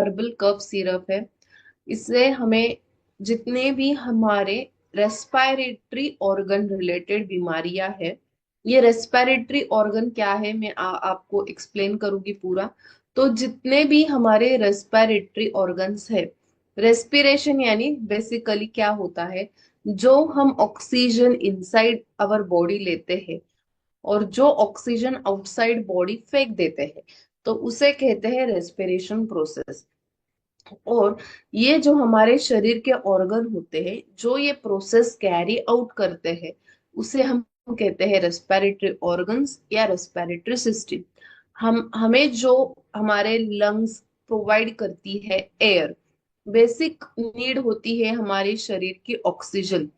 Herbal cough syrup है। इससे हमें जितने भी हमारे रेस्पिरेटरी ऑर्गन रिलेटेड बीमारियां है, ये रेस्पिरेटरी ऑर्गन क्या है मैं आपको एक्सप्लेन करूंगी पूरा। तो जितने भी हमारे रेस्पिरेटरी ऑर्गन्स है, रेस्पिरेशन यानी बेसिकली क्या होता है, जो हम ऑक्सीजन इनसाइड आवर बॉडी लेते हैं और जो ऑक्सीजन आउटसाइड बॉडी फेंक देते हैं, तो उसे कहते हैं रेस्पिरेशन प्रोसेस। और ये जो हमारे शरीर के ऑर्गन होते हैं जो ये प्रोसेस कैरी आउट करते हैं, उसे हम कहते हैं रेस्पिरेटरी ऑर्गन्स या रेस्पिरेटरी सिस्टम। हम हमें जो हमारे लंग्स प्रोवाइड करती है एयर, बेसिक नीड होती है हमारे शरीर की ऑक्सीजन।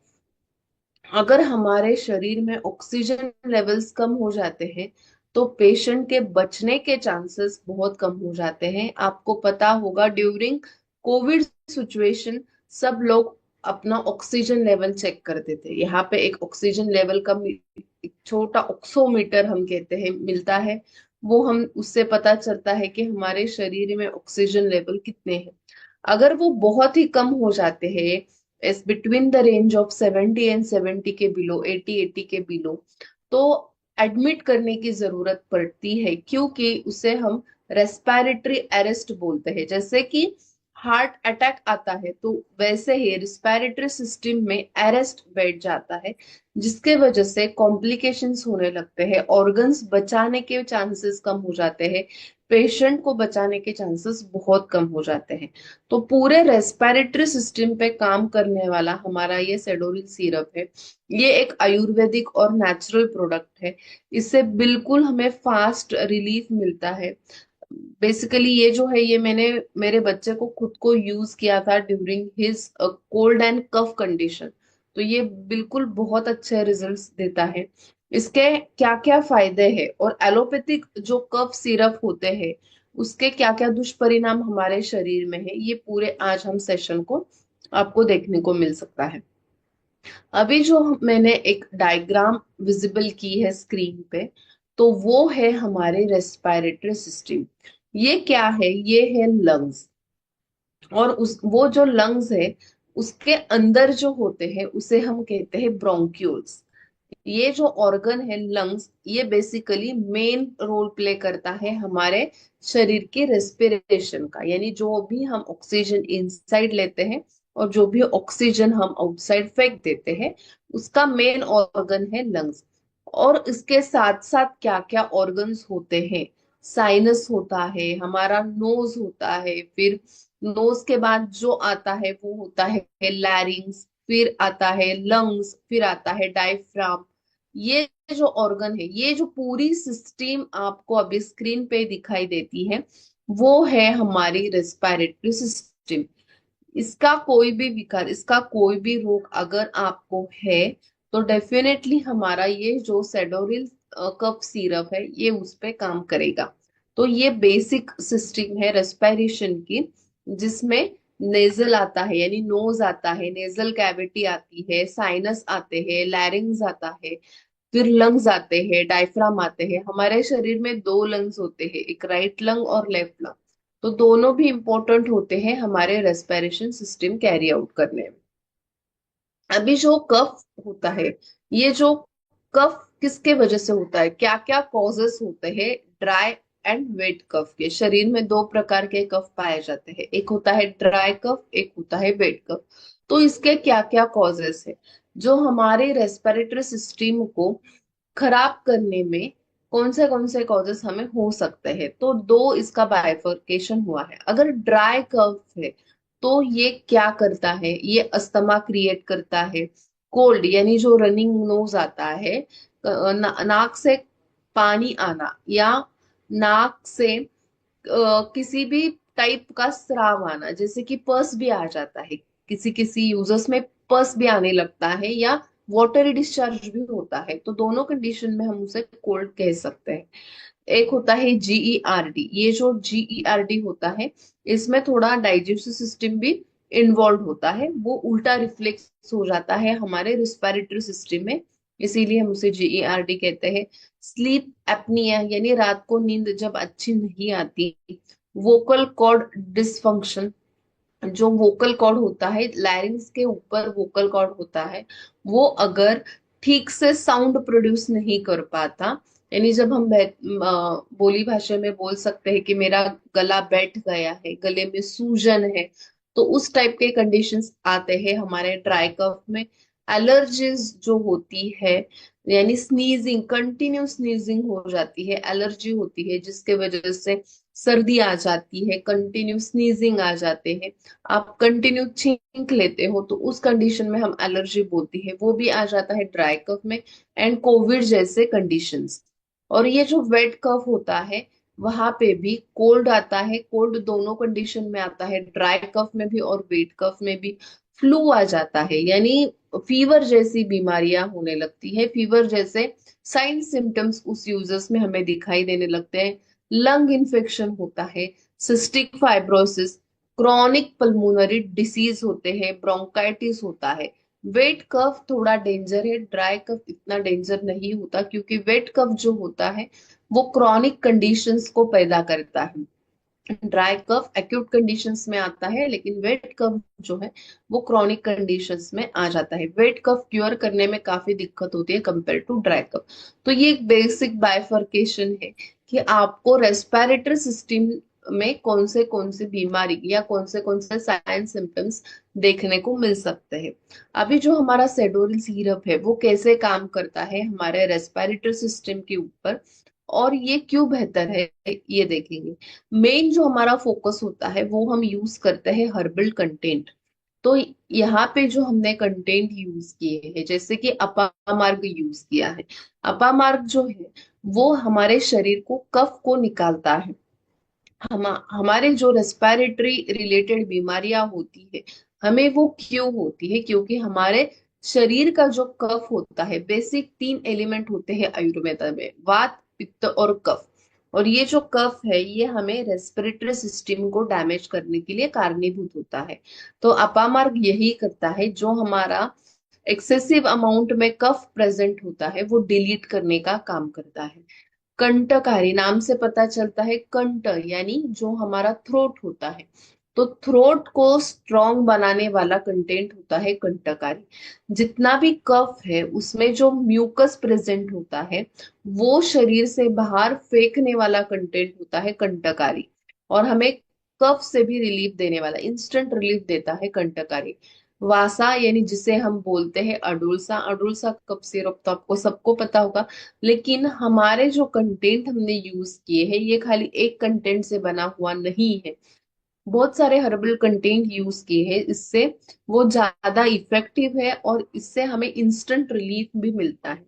अगर हमारे शरीर में ऑक्सीजन लेवल्स कम हो जाते हैं तो पेशेंट के बचने के चांसेस बहुत कम हो जाते हैं। आपको पता होगा ड्यूरिंग कोविड सिचुएशन सब लोग अपना ऑक्सीजन लेवल चेक करते थे। यहाँ पे एक ऑक्सीजन लेवल का एक छोटा ऑक्सोमीटर हम कहते हैं मिलता है, वो हम उससे पता चलता है कि हमारे शरीर में ऑक्सीजन लेवल कितने हैं। अगर वो बहुत ही कम हो जाते हैं, इस between the range of 70 and 70 के बिलो, 80 के बिलो, तो एडमिट करने की जरूरत पड़ती है, क्योंकि उसे हम रेस्पिरेटरी अरेस्ट बोलते हैं। जैसे कि हार्ट अटैक आता है तो वैसे ही रिस्पिरेटरी सिस्टम में अरेस्ट बैठ जाता है, जिसके वजह से कॉम्प्लिकेशंस होने लगते हैं, ऑर्गन्स बचाने के चांसेस कम हो जाते हैं, पेशेंट को बचाने के चांसेस बहुत कम हो जाते हैं। तो पूरे रेस्पिरेटरी सिस्टम पे काम करने वाला हमारा ये सेडोरिल सिरप है। ये एक आयुर्वेदिक और नेचुरल प्रोडक्ट है। इससे बिल्कुल हमें फास्ट रिलीफ मिलता है। बेसिकली ये जो है ये मैंने मेरे बच्चे को खुद को यूज किया था during his cold and cough condition. तो ये बिल्कुल बहुत अच्छे रिजल्ट्स देता है। इसके क्या क्या फायदे हैं और एलोपैथिक जो कफ सिरप होते हैं उसके क्या क्या दुष्परिणाम हमारे शरीर में है, ये पूरे आज हम सेशन को आपको देखने को मिल सकता है। अभी जो मैंने एक डायग्राम विजिबल की है स्क्रीन पे, तो वो है हमारे रेस्पिरेटरी सिस्टम। ये क्या है, ये है लंग्स। और उस वो जो लंग्स है उसके अंदर जो होते हैं उसे हम कहते हैं ब्रोंक्यूल्स। ये जो ऑर्गन है लंग्स, ये बेसिकली मेन रोल प्ले करता है हमारे शरीर की रेस्पिरेशन का, यानी जो भी हम ऑक्सीजन इनसाइड लेते हैं और जो भी ऑक्सीजन हम आउटसाइड फेंक देते हैं, उसका मेन ऑर्गन है लंग्स। और इसके साथ साथ क्या क्या ऑर्गन्स होते हैं, साइनस होता है, हमारा नोज होता है, फिर नोज के बाद जो आता है वो होता है लैरिंग्स, फिर आता है लंग्स, फिर आता है डायफ्राम। ये जो ऑर्गन है, ये जो पूरी सिस्टम आपको अभी स्क्रीन पे दिखाई देती है, वो है हमारी रेस्पिरेटरी सिस्टम। इसका कोई भी विकार, इसका कोई भी रोग अगर आपको है, तो डेफिनेटली हमारा ये जो सेडोरिल कफ सिरप है ये उस पे काम करेगा। तो ये बेसिक सिस्टम है रेस्पिरेशन की, जिसमें नेजल आता है यानी नोज आता है, नेजल कैविटी आती है, साइनस आते हैं, लैरिंग्स आता है, फिर लंग्स आते हैं, डायफ्राम आते हैं। हमारे शरीर में दो लंग्स होते हैं, एक राइट लंग और लेफ्ट लंग। तो दोनों भी इंपॉर्टेंट होते हैं हमारे रेस्पिरेशन सिस्टम कैरी आउट करने में। अभी जो कफ होता है, ये जो कफ किसके वजह से होता है, क्या क्या कॉजेस होते हैं ड्राई एंड वेट कफ के। शरीर में दो प्रकार के कफ पाए जाते हैं, एक होता है ड्राई कफ, एक होता है वेट कफ। तो इसके क्या क्या कॉजेस है जो हमारे रेस्पिरेटरी सिस्टम को खराब करने में, कौन से कॉजेस हमें हो सकते हैं। तो दो इसका बाइफर्केशन हुआ है। अगर ड्राई कफ है तो ये क्या करता है, ये अस्थमा क्रिएट करता है, कोल्ड यानी जो रनिंग नोज आता है, नाक से पानी आना, या नाक से किसी भी टाइप का स्राव आना, जैसे कि पस भी आ जाता है, किसी किसी यूजर्स में पस भी आने लगता है, या वाटरी डिस्चार्ज भी होता है। तो दोनों कंडीशन में हम उसे कोल्ड कह सकते हैं। एक होता है जीईआरडी। ये जो जीईआरडी होता है, इसमें थोड़ा डाइजेस्टिव सिस्टम भी इन्वॉल्व होता है, वो उल्टा रिफ्लेक्स हो जाता है हमारे रिस्पिरेटरी सिस्टम में, इसीलिए हम उसे जीईआरडी कहते हैं। स्लीप एपनिया यानी रात को नींद जब अच्छी नहीं आती, वोकल कॉर्ड डिसफंक्शन, जो वोकल कॉर्ड होता है, लैरिंग्स के ऊपर वोकल कॉर्ड होता है, वो अगर ठीक से साउंड प्रोड्यूस नहीं कर पाता, यानी जब हम बोली भाषा में बोल सकते हैं कि मेरा गला बैठ गया है, गले में सूजन है, तो उस टाइप के कंडीशंस आते हैं हमारे ड्राई कफ में। एलर्जीज जो होती है, यानी स्नीजिंग, कंटिन्यू स्नीजिंग हो जाती है, एलर्जी होती है जिसके वजह से सर्दी आ जाती है, कंटिन्यू स्नीजिंग आ जाते हैं, आप कंटिन्यू छींक लेते हो, तो उस कंडीशन में हम एलर्जी बोलती है, वो भी आ जाता है ड्राई कफ में। एंड कोविड जैसे कंडीशंस। और ये जो वेट कफ होता है, वहां पे भी कोल्ड आता है, कोल्ड दोनों कंडीशन में आता है, ड्राई कफ में भी और वेट कफ में भी। फ्लू आ जाता है, यानी फीवर जैसी बीमारियां होने लगती है, फीवर जैसे साइन सिम्टम्स उस यूजर्स में हमें दिखाई देने लगते हैं। लंग इन्फेक्शन होता है, cystic fibrosis, chronic pulmonary disease होते हैं, ब्रोंकाइटिस होता है। वेट कफ थोड़ा डेंजर है, ड्राई कफ इतना डेंजर नहीं होता, क्योंकि वेट कफ जो होता है वो क्रॉनिक कंडीशंस को पैदा करता है। ड्राई कफ एक्यूट कंडीशंस में आता है, लेकिन वेट कफ जो है वो क्रॉनिक कंडीशंस में आ जाता है। वेट कफ क्योर करने में काफी दिक्कत होती है कंपेयर टू ड्राई कफ। तो ये एक बेसिक बाइफर्केशन है कि आपको रेस्पिरेटरी सिस्टम में कौन से बीमारी या कौन से साइन सिम्टम्स देखने को मिल सकते हैं। अभी जो हमारा सेडोरिल सिरप है वो कैसे काम करता है हमारे रेस्पिरेटरी सिस्टम के ऊपर, और ये क्यों बेहतर है, ये देखेंगे। मेन जो हमारा फोकस होता है वो हम यूज करते हैं हर्बल कंटेंट। तो यहाँ पे जो हमने कंटेंट यूज किए हैं, जैसे कि अपामार्ग यूज किया है। अपामार्ग जो है वो हमारे शरीर को कफ को निकालता है। हमारे जो रेस्पिरेटरी रिलेटेड बीमारियां होती है, हमें वो क्यों होती है, क्योंकि हमारे शरीर का जो कफ होता है, बेसिक 3 एलिमेंट होते हैं आयुर्वेदा में, वात पित्त और कफ। और ये जो कफ है ये हमें रेस्पिरेटरी सिस्टम को डैमेज करने के लिए कारणीभूत होता है। तो अपामार्ग यही करता है, जो हमारा एक्सेसिव अमाउंट में कफ प्रेजेंट होता है वो डिलीट करने का काम करता है। कंटकारी नाम से पता चलता है, कंठ यानी जो हमारा थ्रोट होता है, तो थ्रोट को स्ट्रॉन्ग बनाने वाला कंटेंट होता है कंटकारी। जितना भी कफ है उसमें जो म्यूकस प्रेजेंट होता है, वो शरीर से बाहर फेंकने वाला कंटेंट होता है कंटकारी। और हमें कफ से भी रिलीफ देने वाला, इंस्टेंट रिलीफ देता है कंटकारी। वासा यानी जिसे हम बोलते हैं अडुलसा, अडुलसा कफ सिरप तो आपको सबको पता होगा। लेकिन हमारे जो कंटेंट हमने यूज किए हैं ये खाली एक कंटेंट से बना हुआ नहीं है, बहुत सारे हर्बल कंटेंट यूज किए हैं इससे, वो ज्यादा इफेक्टिव है और इससे हमें इंस्टेंट रिलीफ भी मिलता है।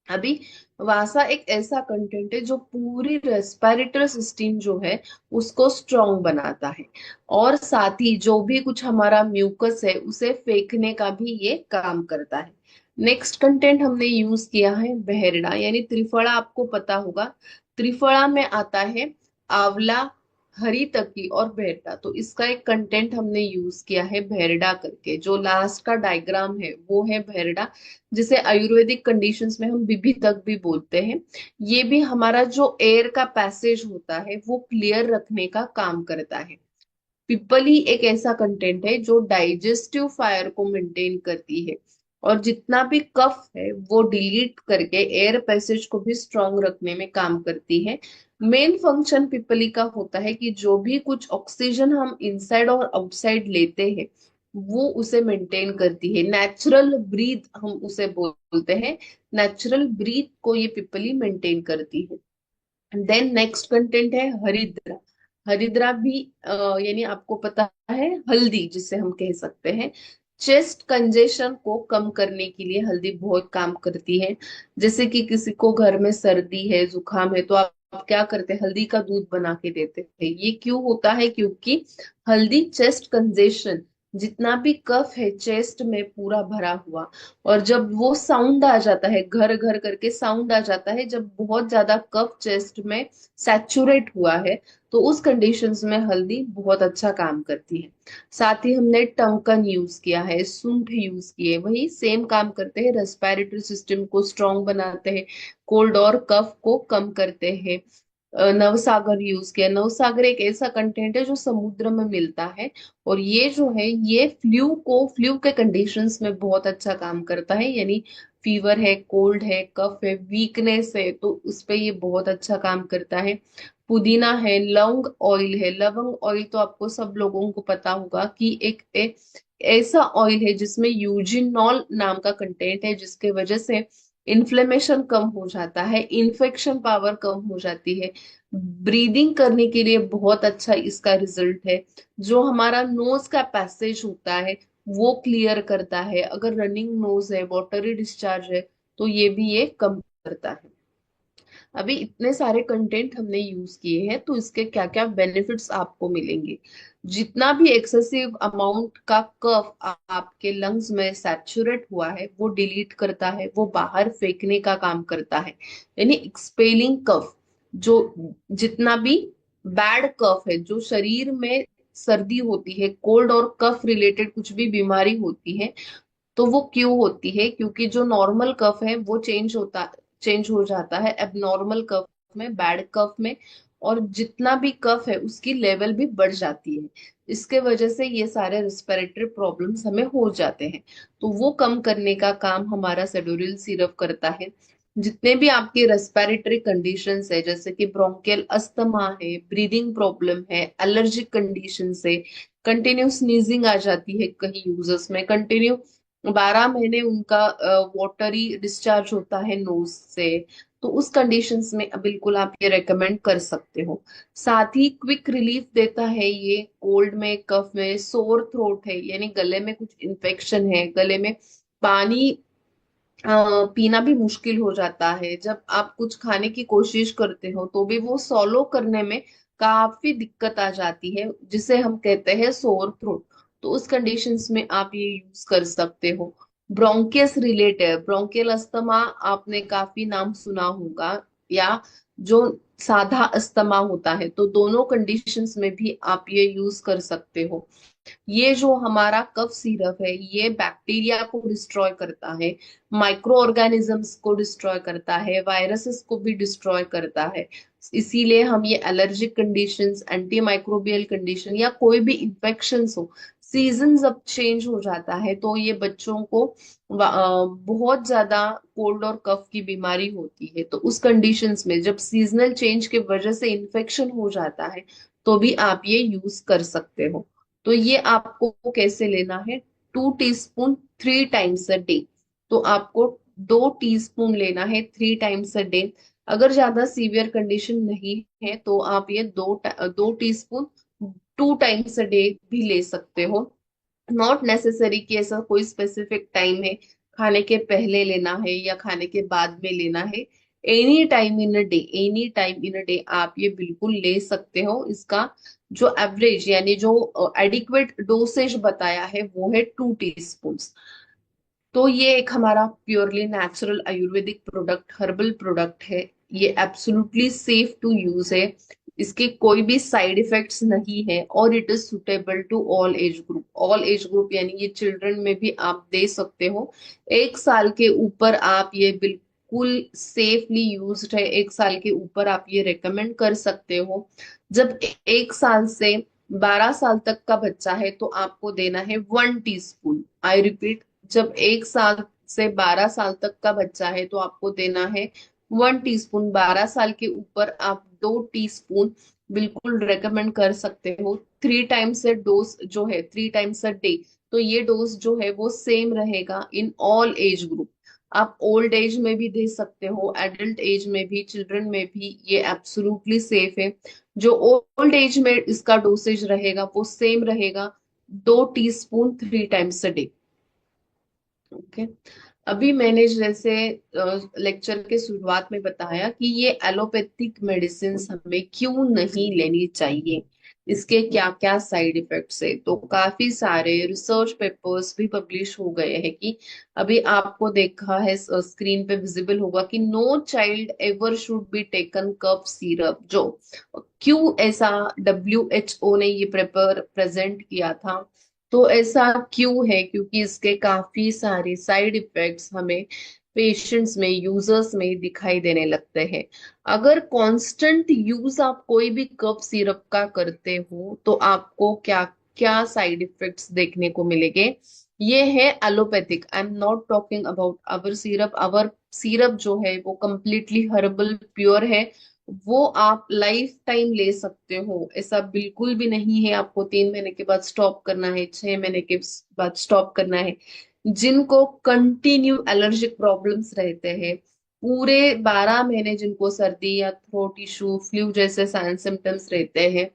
अभी वासा एक ऐसा कंटेंट है जो पूरी रेस्पिरेटरी सिस्टम जो है उसको स्ट्रॉन्ग बनाता है, और साथ ही जो भी कुछ हमारा म्यूकस है उसे फेंकने का भी ये काम करता है। नेक्स्ट कंटेंट हमने यूज किया है बहेरडा, यानी त्रिफला, आपको पता होगा। त्रिफला में आता है आंवला, हरी तकी और भेरडा, तो इसका एक कंटेंट हमने यूज किया है भेरडा करके। जो लास्ट का डायग्राम है वो है भेरडा, जिसे आयुर्वेदिक कंडीशंस में हम बीबी तक भी बोलते हैं। ये भी हमारा जो एयर का पैसेज होता है वो क्लियर रखने का काम करता है। पिपली एक ऐसा कंटेंट है जो डाइजेस्टिव फायर को मेंटेन करती है, और जितना भी कफ है वो डिलीट करके एयर पैसेज को भी स्ट्रांग रखने में काम करती है। मेन फंक्शन पिपली का होता है कि जो भी कुछ ऑक्सीजन हम इनसाइड और आउटसाइड लेते हैं वो उसे मेंटेन करती है। नेचुरल ब्रीथ हम उसे बोलते हैं, नेचुरल ब्रीथ को ये पिपली मेंटेन करती है। देन नेक्स्ट कंटेंट है हरिद्रा। हरिद्रा भी यानी आपको पता है हल्दी जिसे हम कह सकते हैं, चेस्ट कंजेशन को कम करने के लिए हल्दी बहुत काम करती है। जैसे कि किसी को घर में सर्दी है, जुकाम है, तो आप क्या करते हैं, हल्दी का दूध बना के देते हैं। ये क्यों होता है, क्योंकि हल्दी चेस्ट कंजेशन, जितना भी कफ है चेस्ट में पूरा भरा हुआ, और जब वो साउंड आ जाता है, घर घर करके साउंड आ जाता है, जब बहुत ज्यादा कफ चेस्ट में सैचुरेट हुआ है, तो उस कंडीशंस में हल्दी बहुत अच्छा काम करती है। साथ ही हमने टंकन यूज किया है, सूंठ यूज किए, वही सेम काम करते हैं, रेस्पिरेटरी सिस्टम को स्ट्रांग बनाते हैं, कोल्ड और कफ को कम करते हैं। नवसागर यूज किया। नवसागर एक ऐसा कंटेंट है जो समुद्र में मिलता है, और ये जो है ये फ्लू के कंडीशंस में बहुत अच्छा काम करता है। यानी फीवर है, कोल्ड है, कफ है, वीकनेस है, तो उस पे ये बहुत अच्छा काम करता है। पुदीना है, लौंग ऑयल है। लवंग ऑयल तो आपको सब लोगों को पता होगा कि एक ऐसा ऑयल है जिसमें यूजिनॉल नाम का कंटेंट है, जिसके वजह से इन्फ्लेमेशन कम हो जाता है, इन्फेक्शन पावर कम हो जाती है, ब्रीदिंग करने के लिए बहुत अच्छा इसका रिजल्ट है। जो हमारा नोज का पैसेज होता है वो क्लियर करता है। अगर रनिंग नोज है, वाटरी डिस्चार्ज है, तो ये भी ये कम करता है। अभी इतने सारे कंटेंट हमने यूज किए हैं, तो इसके क्या क्या बेनिफिट्स आपको मिलेंगे। जितना भी एक्सेसिव अमाउंट का कफ आपके लंग्स में सैचुरेट हुआ है वो डिलीट करता है, वो बाहर फेंकने का काम करता है। यानी एक्सपेलिंग कफ, जो जितना भी बैड कफ है, जो शरीर में सर्दी होती है, कोल्ड और कफ रिलेटेड कुछ भी बीमारी होती है, तो वो क्यों होती है? क्योंकि जो नॉर्मल कफ है वो चेंज हो जाता है एबनॉर्मल कफ में, बैड कफ में, और जितना भी कफ है उसकी लेवल भी बढ़ जाती है। इसके वजह से ये सारे रिस्पिरेटरी प्रॉब्लम्स हमें हो जाते हैं। तो वो कम करने का काम हमारा सेडोरिल सिरप करता है। जितने भी आपके रेस्पिरेटरी कंडीशंस है, जैसे कि ब्रोंकियल अस्थमा है, ब्रीदिंग प्रॉब्लम है, एलर्जिक कंडीशन है, कंटिन्यू स्नीजिंग आ जाती है कहीं यूजर्स में, कंटिन्यू 12 महीने उनका वाटरी डिस्चार्ज होता है नोज से, तो उस कंडीशंस में बिल्कुल आप ये रेकमेंड कर सकते हो। साथ ही क्विक रिलीफ देता है ये कोल्ड में, कफ में, सोर थ्रोट है यानी गले में कुछ इन्फेक्शन है, गले में पानी पीना भी मुश्किल हो जाता है, जब आप कुछ खाने की कोशिश करते हो तो भी वो सॉलो करने में काफी दिक्कत आ जाती है, जिसे हम कहते हैं सोर थ्रोट। तो उस कंडीशंस में आप ये यूज कर सकते हो। ब्रोंकियस रिलेटेड, ब्रोंकियल अस्थमा आपने काफी नाम सुना होगा, या जो साधा अस्थमा होता है, तो दोनों कंडीशंस में भी आप ये यूज कर सकते हो। ये जो हमारा कफ सिरप है ये बैक्टीरिया को डिस्ट्रॉय करता है, माइक्रो ऑर्गेनिजम्स को डिस्ट्रॉय करता है, वायरसेस को भी डिस्ट्रॉय करता है। इसीलिए हम ये allergic conditions, anti microbial condition, या कोई भी इन्फेक्शंस हो, सीजन जब चेंज हो जाता है तो ये बच्चों को बहुत ज्यादा कोल्ड और कफ की बीमारी होती है, तो उस कंडीशंस में जब सीजनल चेंज की वजह से इन्फेक्शन हो जाता है तो भी आप ये यूज कर सकते हो। तो ये आपको कैसे लेना है? 2 टीस्पून 3 टाइम्स अ डे। तो आपको 2 टीस्पून लेना है 3 टाइम्स अ डे। अगर ज्यादा सीवियर कंडीशन नहीं है तो आप ये 2 टीस्पून 2 टाइम्स अ डे भी ले सकते हो। नॉट नेसेसरी कि ऐसा कोई स्पेसिफिक टाइम है, खाने के पहले लेना है या खाने के बाद में लेना है। Any time in a day, any time in a day आप ये बिल्कुल ले सकते हो। इसका जो एवरेज यानी जो एडिक्वेट डोसेज बताया है वो है 2 टीस्पून। तो ये एक हमारा purely natural Ayurvedic product, herbal product है। ये एब्सोल्युटली सेफ टू यूज है, इसके कोई भी साइड इफेक्ट्स नहीं है, और it is suitable to all age group. All age group यानी ये चिल्ड्रन में भी आप दे सकते हो। 1 साल के ऊपर आप ये बिल्कुल सेफली यूज्ड है, 1 साल के ऊपर आप ये रेकमेंड कर सकते हो। जब 1 साल से 12 साल तक का बच्चा है तो आपको देना है 1 टीस्पून। आई रिपीट, जब 1 साल से 12 साल तक का बच्चा है तो आपको देना है 1 टीस्पून। 12 साल के ऊपर आप 2 टीस्पून बिल्कुल रेकमेंड कर सकते हो। 3 टाइम्स अ डोज जो है, 3 टाइम्स अ डे, तो ये डोज जो है वो सेम रहेगा इन ऑल एज ग्रुप। आप ओल्ड एज में भी दे सकते हो, एडल्ट एज में भी, चिल्ड्रन में भी, ये एब्सोल्युटली सेफ है। जो ओल्ड एज में इसका डोसेज रहेगा वो सेम रहेगा, 2 teaspoon 3 times a day. Okay. अभी मैंने जैसे लेक्चर के शुरुआत में बताया कि ये एलोपैथिक मेडिसिन हमें क्यों नहीं लेनी चाहिए, इसके क्या क्या साइड इफेक्ट्स है, तो काफी सारे रिसर्च पेपर्स भी पब्लिश हो गए हैं कि अभी आपको देखा है स्क्रीन पे विजिबल होगा कि no child ever should be taken cough syrup. जो क्यों ऐसा WHO ने ये पेपर प्रेजेंट किया था, तो ऐसा क्यों है? क्योंकि इसके काफी सारे साइड इफेक्ट्स हमें पेशेंट्स में, यूजर्स में दिखाई देने लगते हैं। अगर कांस्टेंट यूज आप कोई भी कफ सिरप का करते हो तो आपको क्या क्या साइड इफेक्ट्स देखने को मिलेंगे। ये है allopathic, I am not talking about our syrup. Our syrup जो है वो कंप्लीटली हर्बल प्योर है, वो आप लाइफ टाइम ले सकते हो। ऐसा बिल्कुल भी नहीं है आपको 3 महीने के बाद स्टॉप करना है, 6 महीने के बाद स्टॉप करना है। जिनको कंटिन्यू एलर्जिक प्रॉब्लम्स रहते हैं, पूरे 12 महीने जिनको सर्दी या थ्रोट इशू, फ्लू जैसे साइन सिम्टम्स रहते हैं,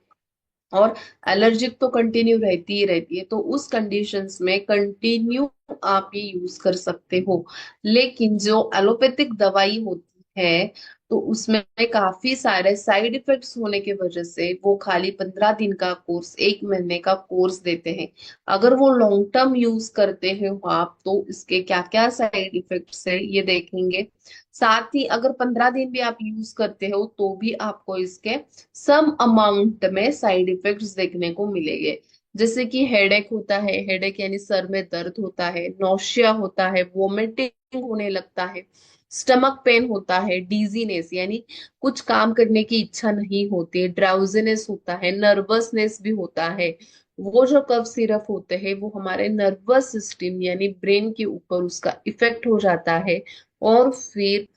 और एलर्जिक तो कंटिन्यू रहती ही रहती है, तो उस कंडीशंस में कंटिन्यू आप ये यूज कर सकते हो। लेकिन जो एलोपैथिक दवाई होती है तो उसमें काफी सारे साइड इफेक्ट्स होने की वजह से वो खाली 15 दिन का कोर्स, 1 महीने का कोर्स देते हैं। अगर वो लॉन्ग टर्म यूज करते हो आप तो इसके क्या क्या साइड इफेक्ट्स है ये देखेंगे। साथ ही अगर 15 दिन भी आप यूज करते हो तो भी आपको इसके सम अमाउंट में साइड इफेक्ट्स देखने को मिलेंगे। जैसे कि हेडेक होता है, हेडेक यानी सर में दर्द होता है, नौशिया होता है, वोमिटिंग होने लगता है, स्टमक पेन होता है, डीजीनेस यानी कुछ काम करने की इच्छा नहीं होती, ड्राउजीनेस होता है, नर्वसनेस भी होता है। वो जो कफ सिरप होते हैं वो हमारे नर्वस सिस्टम यानी ब्रेन के ऊपर उसका इफेक्ट हो जाता है, और फिर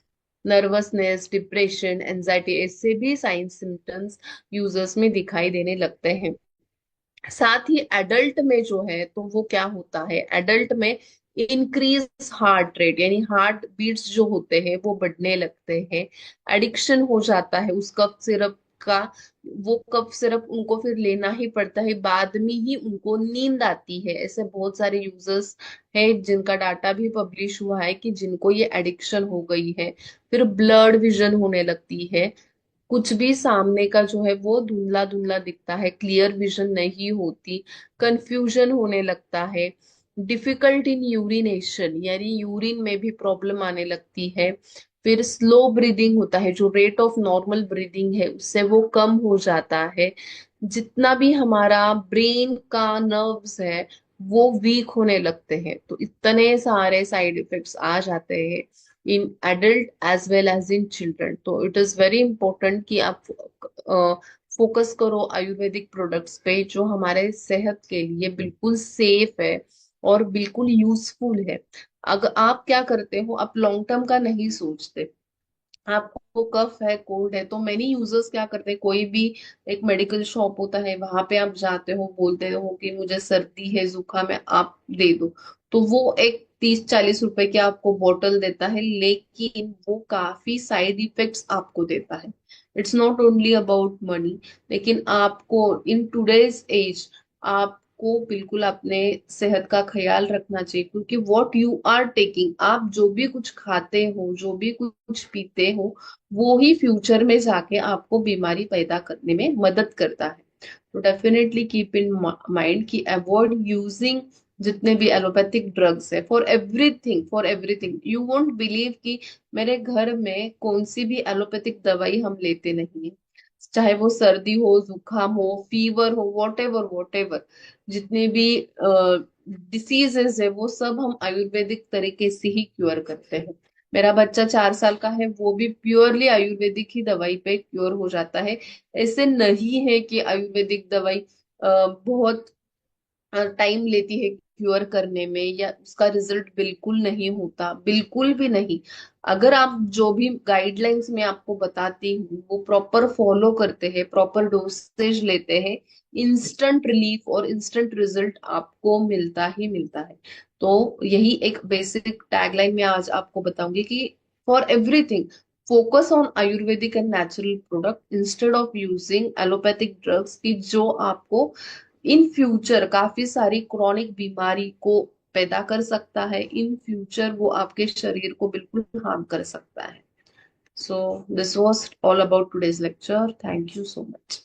नर्वसनेस, डिप्रेशन, एंजाइटी ऐसे भी साइन सिम्टम्स यूजर्स में दिखाई देने लगते हैं। साथ ही एडल्ट में जो है तो वो क्या होता है, एडल्ट में इंक्रीज हार्ट रेट यानी हार्ट बीट्स जो होते हैं वो बढ़ने लगते हैं। एडिक्शन हो जाता है उस कफ सिरप का। वो कफ सिरप उनको फिर लेना ही पड़ता है, बाद में ही उनको नींद आती है। ऐसे बहुत सारे यूजर्स हैं जिनका डाटा भी पब्लिश हुआ है कि जिनको ये एडिक्शन हो गई है। फिर ब्लड विजन होने लगती है, कुछ भी सामने का जो है वो धुंधला धुंधला दिखता है, क्लियर विजन नहीं होती, कंफ्यूजन होने लगता है, डिफिकल्ट इन यूरिनेशन यानी यूरिन में भी प्रॉब्लम आने लगती है। फिर स्लो ब्रीदिंग होता है, जो रेट ऑफ नॉर्मल ब्रीदिंग है उससे वो कम हो जाता है। जितना भी हमारा ब्रेन का नर्व्स है वो वीक होने लगते हैं। तो इतने सारे साइड इफेक्ट्स आ जाते हैं in adult as well as in children. तो इट इज वेरी इंपॉर्टेंट कि आप फोकस करो आयुर्वेदिक प्रोडक्ट्स पे जो हमारे सेहत के लिए बिल्कुल सेफ है और बिल्कुल यूजफुल है। अगर आप क्या करते हो, आप लॉन्ग टर्म का नहीं सोचते, आपको कफ है, कोल्ड है, तो मेनी यूजर्स क्या करते हैं, कोई भी एक मेडिकल शॉप होता है वहां पे आप जाते हो, बोलते हो कि मुझे सर्दी है, जुकाम है, आप दे दो। तो वो एक 30-40 रुपए की आपको बोतल देता है, लेकिन वो काफी साइड इफेक्ट्स आपको देता है। It's not only about money, लेकिन आपको इन टूडेज एज आपको बिल्कुल अपने सेहत का ख्याल रखना चाहिए, क्योंकि वॉट यू आर टेकिंग, आप जो भी कुछ खाते हो, जो भी कुछ पीते हो, वो ही फ्यूचर में जाके आपको बीमारी पैदा करने में मदद करता है। तो डेफिनेटली कीप इन माइंड कि अवॉइड यूजिंग जितने भी एलोपैथिक ड्रग्स है, for everything, for everything. You won't believe कि मेरे घर में कौन सी भी एलोपैथिक दवाई हम लेते नहीं है। चाहे वो सर्दी हो, जुकाम हो, फीवर हो, वॉट एवर जितने भी डिसीजेस है वो सब हम आयुर्वेदिक तरीके से ही क्योर करते हैं। मेरा बच्चा 4 साल का है, वो भी प्योरली आयुर्वेदिक ही दवाई पे क्योर हो जाता है। ऐसे नहीं है कि आयुर्वेदिक दवाई बहुत टाइम लेती है क्योर करने में, या उसका रिजल्ट बिल्कुल नहीं होता, बिल्कुल भी नहीं। अगर आप जो भी गाइडलाइंस मैं आपको बताती हूँ वो प्रॉपर फॉलो करते हैं, प्रॉपर डोसेज लेते हैं, इंस्टेंट रिलीफ और इंस्टेंट रिजल्ट आपको मिलता ही मिलता है। तो यही एक बेसिक टैगलाइन मैं आज आपको बताऊंगी कि for everything focus on Ayurvedic and natural product instead of using allopathic drugs, की जो आपको इन फ्यूचर काफी सारी क्रॉनिक बीमारी को पैदा कर सकता है। इन फ्यूचर वो आपके शरीर को बिल्कुल हार्म कर सकता है। So this was all about today's lecture, thank you so much.